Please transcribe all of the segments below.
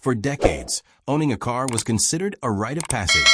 For decades, owning a car was considered a rite of passage,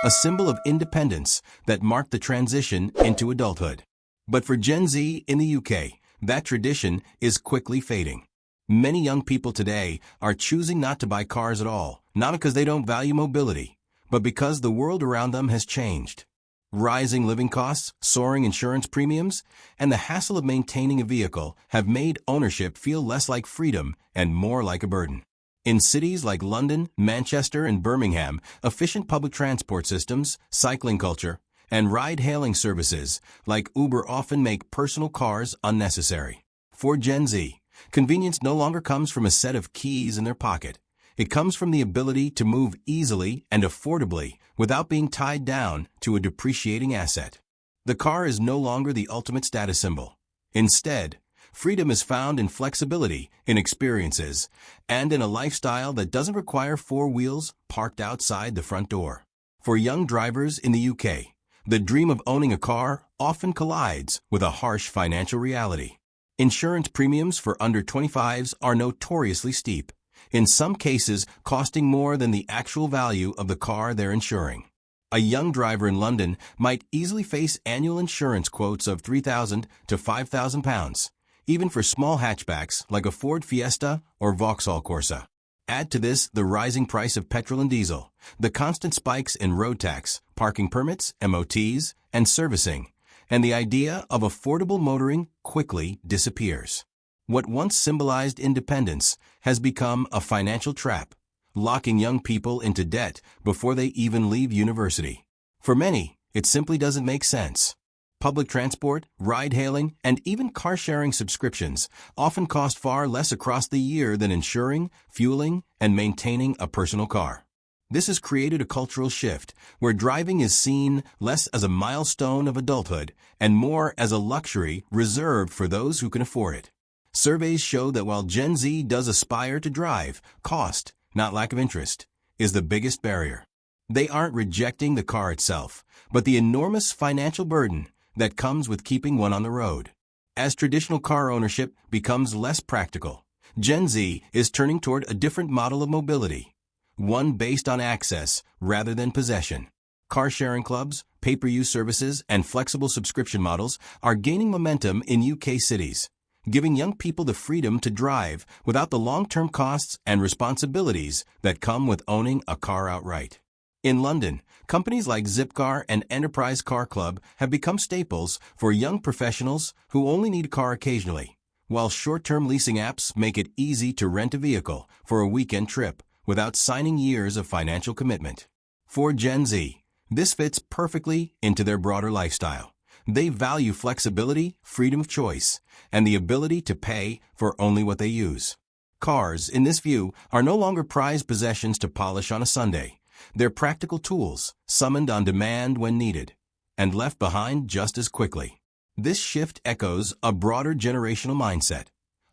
a symbol of independence that marked the transition into adulthood. But for Gen Z in the UK, that tradition is quickly fading. Many young people today are choosing not to buy cars at all, not because they don't value mobility, but because the world around them has changed. Rising living costs, soaring insurance premiums, and the hassle of maintaining a vehicle have made ownership feel less like freedom and more like a burden. In cities like London, Manchester, and Birmingham, efficient public transport systems, cycling culture, and ride-hailing services like Uber often make personal cars unnecessary. For Gen Z, convenience no longer comes from a set of keys in their pocket. It comes from the ability to move easily and affordably without being tied down to a depreciating asset. The car is no longer the ultimate status symbol. Instead, freedom is found in flexibility, in experiences, and in a lifestyle that doesn't require four wheels parked outside the front door. For young drivers in the UK, the dream of owning a car often collides with a harsh financial reality. Insurance premiums for under 25s are notoriously steep, in some cases costing more than the actual value of the car they're insuring. A young driver in London might easily face annual insurance quotes of £3,000 to £5,000, even for small hatchbacks like a Ford Fiesta or Vauxhall Corsa. Add to this the rising price of petrol and diesel, the constant spikes in road tax, parking permits, MOTs, and servicing, and the idea of affordable motoring quickly disappears. What once symbolized independence has become a financial trap, locking young people into debt before they even leave university. For many, it simply doesn't make sense. Public transport, ride-hailing, and even car-sharing subscriptions often cost far less across the year than insuring, fueling, and maintaining a personal car. This has created a cultural shift where driving is seen less as a milestone of adulthood and more as a luxury reserved for those who can afford it. Surveys show that while Gen Z does aspire to drive, cost, not lack of interest, is the biggest barrier. They aren't rejecting the car itself, but the enormous financial burden that comes with keeping one on the road. As traditional car ownership becomes less practical, Gen Z is turning toward a different model of mobility, one based on access rather than possession. Car-sharing clubs, pay-per-use services, and flexible subscription models are gaining momentum in UK cities, giving young people the freedom to drive without the long-term costs and responsibilities that come with owning a car outright. In London, companies like Zipcar and Enterprise Car Club have become staples for young professionals who only need a car occasionally, while short-term leasing apps make it easy to rent a vehicle for a weekend trip without signing years of financial commitment. For Gen Z, this fits perfectly into their broader lifestyle. They value flexibility, freedom of choice, and the ability to pay for only what they use. Cars, in this view, are no longer prized possessions to polish on a Sunday. They're practical tools, summoned on demand when needed, and left behind just as quickly. This shift echoes a broader generational mindset.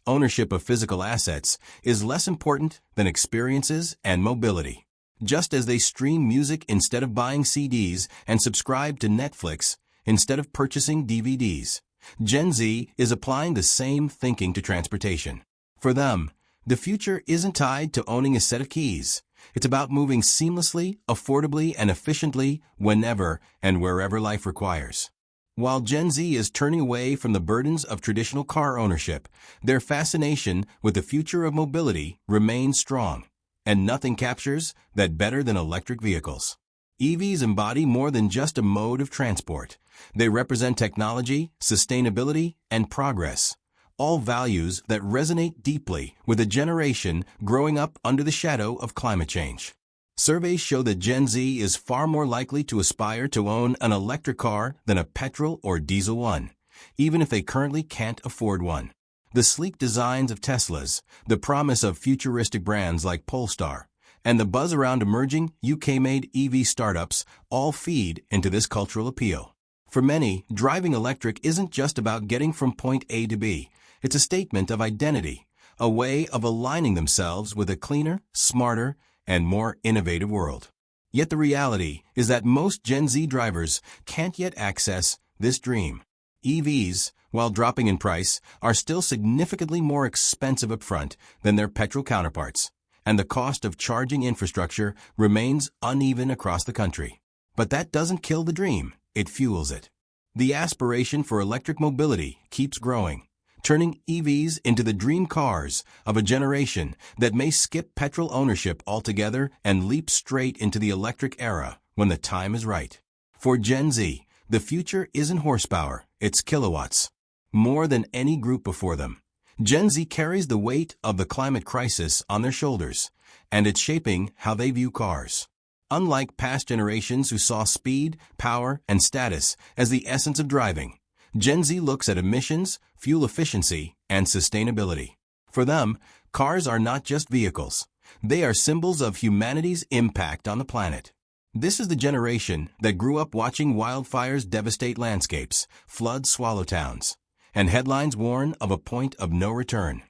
Ownership of physical assets is less important than experiences and mobility. Just as they stream music instead of buying CDs and subscribe to Netflix instead of purchasing DVDs, Gen Z is applying the same thinking to transportation. For them, the future isn't tied to owning a set of keys. It's about moving seamlessly, affordably, and efficiently whenever and wherever life requires. While Gen Z is turning away from the burdens of traditional car ownership, their fascination with the future of mobility remains strong, and nothing captures that better than electric vehicles. EVs embody more than just a mode of transport. They represent technology, sustainability, and progress, all values that resonate deeply with a generation growing up under the shadow of climate change. Surveys show that Gen Z is far more likely to aspire to own an electric car than a petrol or diesel one, even if they currently can't afford one. The sleek designs of Teslas, the promise of futuristic brands like Polestar, and the buzz around emerging UK-made EV startups all feed into this cultural appeal. For many, driving electric isn't just about getting from point A to B. It's a statement of identity, a way of aligning themselves with a cleaner, smarter, and more innovative world. Yet the reality is that most Gen Z drivers can't yet access this dream. EVs, while dropping in price, are still significantly more expensive upfront than their petrol counterparts, and the cost of charging infrastructure remains uneven across the country. But that doesn't kill the dream, it fuels it. The aspiration for electric mobility keeps growing, turning EVs into the dream cars of a generation that may skip petrol ownership altogether and leap straight into the electric era when the time is right. For Gen Z, the future isn't horsepower, it's kilowatts. More than any group before them, Gen Z carries the weight of the climate crisis on their shoulders, and it's shaping how they view cars. Unlike past generations who saw speed, power, and status as the essence of driving, Gen Z looks at emissions, fuel efficiency, and sustainability. For them, cars are not just vehicles. They are symbols of humanity's impact on the planet. This is the generation that grew up watching wildfires devastate landscapes, flood swallow towns, and headlines warn of a point of no return.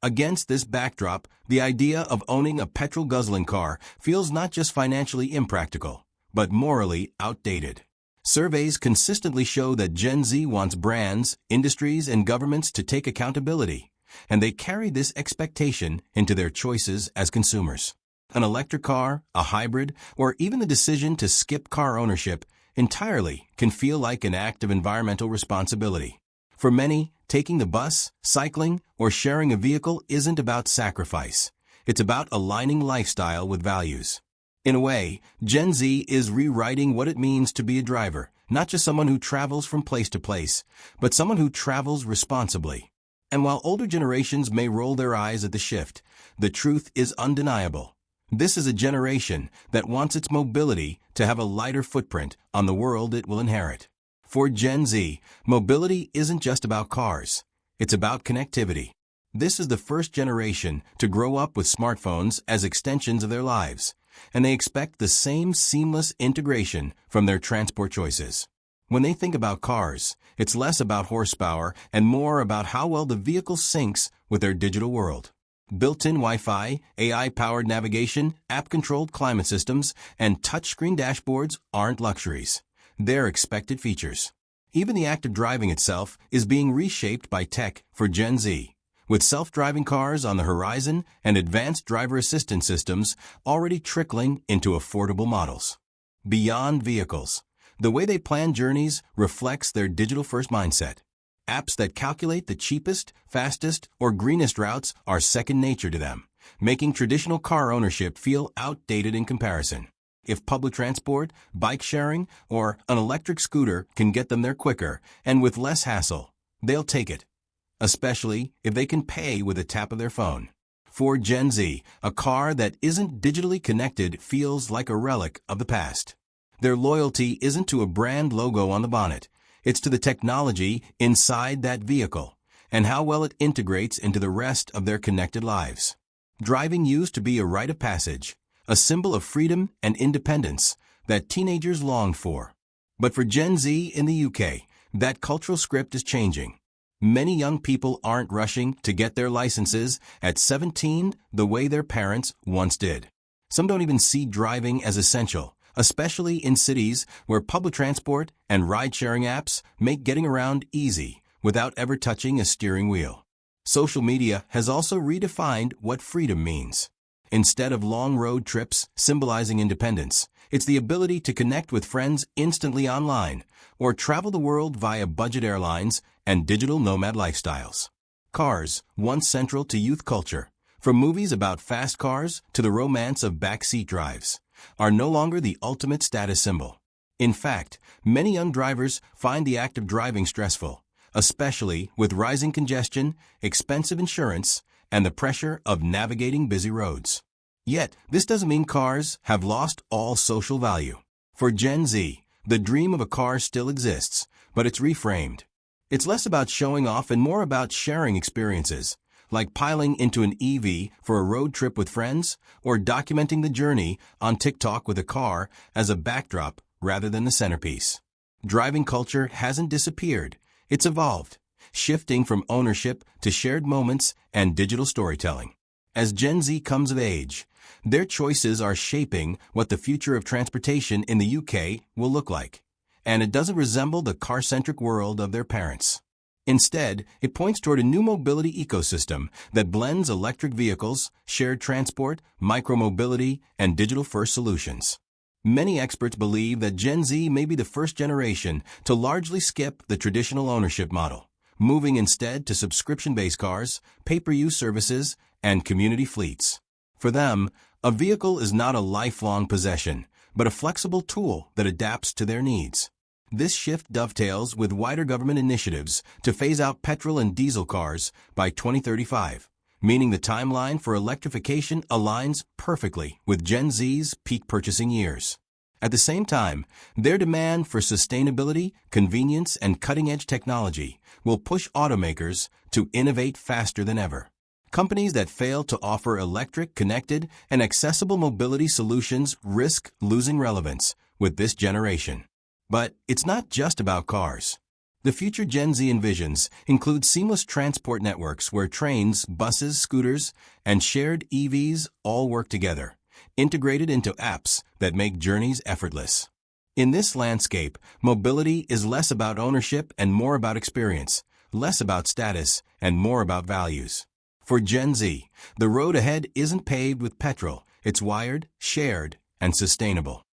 Against this backdrop, the idea of owning a petrol-guzzling car feels not just financially impractical, but morally outdated. Surveys consistently show that Gen Z wants brands, industries, and governments to take accountability, and they carry this expectation into their choices as consumers. An electric car, a hybrid, or even the decision to skip car ownership entirely can feel like an act of environmental responsibility. For many, taking the bus, cycling, or sharing a vehicle isn't about sacrifice. It's about aligning lifestyle with values. In a way, Gen Z is rewriting what it means to be a driver, not just someone who travels from place to place, but someone who travels responsibly. And while older generations may roll their eyes at the shift, the truth is undeniable. This is a generation that wants its mobility to have a lighter footprint on the world it will inherit. For Gen Z, mobility isn't just about cars. It's about connectivity. This is the first generation to grow up with smartphones as extensions of their lives, and they expect the same seamless integration from their transport choices. When they think about cars, it's less about horsepower and more about how well the vehicle syncs with their digital world. Built-in Wi-Fi, AI-powered navigation, app-controlled climate systems, and touchscreen dashboards aren't luxuries. They're expected features. Even the act of driving itself is being reshaped by tech for Gen Z, with self-driving cars on the horizon and advanced driver assistance systems already trickling into affordable models. Beyond vehicles, the way they plan journeys reflects their digital-first mindset. Apps that calculate the cheapest, fastest, or greenest routes are second nature to them, making traditional car ownership feel outdated in comparison. If public transport, bike sharing, or an electric scooter can get them there quicker and with less hassle, they'll take it, especially if they can pay with a tap of their phone. For Gen Z, a car that isn't digitally connected feels like a relic of the past. Their loyalty isn't to a brand logo on the bonnet, it's to the technology inside that vehicle and how well it integrates into the rest of their connected lives. Driving used to be a rite of passage, a symbol of freedom and independence that teenagers longed for. But for Gen Z in the UK, that cultural script is changing. Many young people aren't rushing to get their licenses at 17 the way their parents once did. Some don't even see driving as essential, especially in cities where public transport and ride-sharing apps make getting around easy without ever touching a steering wheel. Social media has also redefined what freedom means. Instead of long road trips symbolizing independence, it's the ability to connect with friends instantly online or travel the world via budget airlines and digital nomad lifestyles. Cars, once central to youth culture, from movies about fast cars to the romance of backseat drives, are no longer the ultimate status symbol. In fact, many young drivers find the act of driving stressful, especially with rising congestion, expensive insurance, and the pressure of navigating busy roads. Yet, this doesn't mean cars have lost all social value. For Gen Z, the dream of a car still exists, but it's reframed. It's less about showing off and more about sharing experiences, like piling into an EV for a road trip with friends or documenting the journey on TikTok with a car as a backdrop rather than the centerpiece. Driving culture hasn't disappeared, it's evolved, shifting from ownership to shared moments and digital storytelling. As Gen Z comes of age, their choices are shaping what the future of transportation in the UK will look like, and it doesn't resemble the car-centric world of their parents. Instead, it points toward a new mobility ecosystem that blends electric vehicles, shared transport, micromobility, and digital-first solutions. Many experts believe that Gen Z may be the first generation to largely skip the traditional ownership model, moving instead to subscription-based cars, pay-per-use services, and community fleets. For them, a vehicle is not a lifelong possession, but a flexible tool that adapts to their needs. This shift dovetails with wider government initiatives to phase out petrol and diesel cars by 2035, meaning the timeline for electrification aligns perfectly with Gen Z's peak purchasing years. At the same time, their demand for sustainability, convenience, and cutting-edge technology will push automakers to innovate faster than ever. Companies that fail to offer electric, connected, and accessible mobility solutions risk losing relevance with this generation. But it's not just about cars. The future Gen Z envisions include seamless transport networks where trains, buses, scooters, and shared EVs all work together, integrated into apps that make journeys effortless. In this landscape, mobility is less about ownership and more about experience, less about status and more about values. For Gen Z, the road ahead isn't paved with petrol, it's wired, shared, and sustainable.